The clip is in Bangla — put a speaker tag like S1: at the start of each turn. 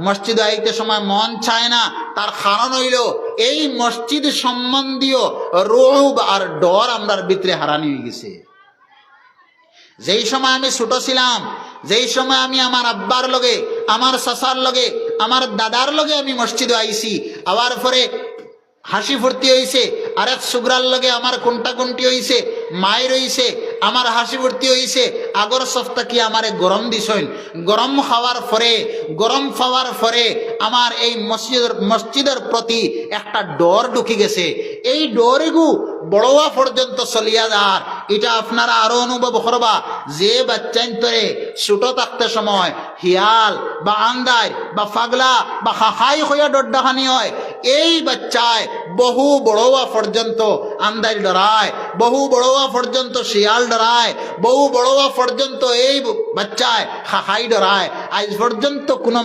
S1: মসজিদে আইতে সময় মন চায় না, তার কারণ হইল এই মসজিদ সম্বন্ধীয় রূপ আর ডর আমরার ভিতরে হারানি হয়ে গেছে। যেই সময় আমি ছোট ছিলাম, যেই সময় আমি আমার আব্বার লগে, আমার চাচার লগে, আমার দাদার লগে আমি মসজিদে আইছি, আবার পরে হাসি ফুর্তি হইছে, আরেক সুগ্রার লগে আমার কোনটা কোনটি হইছে, মায়ের হইছে, আমার হাসি ফুর্তি হইছে। আগর সপ্তাহ কি আমারে গরম দিছইন, গরম খাওয়ার পরে, গরম খাওয়ার পরে আমার এই মসজিদের প্রতি একটা ডর ঢুকি গেছে। এই ডরগু বড়োয়া পর্যন্ত চলিয়া যার, এটা আপনারা আরো অনুভব করবা। যে বাচ্চান্তরে ছোট থাকতে সময় হিয়াল বা আন্দায় বা ফাগলা বা হাহাই হইয়া ডরডাহানি হয়, এই বাচ্চায় বহু বড়োয়া পর্যন্ত আন্দাই ডরায়, বহু বড়োয়া পর্যন্ত শিয়াল ডরায়, বহু বড়োয়া পর্যন্ত এই বাচ্চায় হাহাই ডরায়। আজ পর্যন্ত কোনো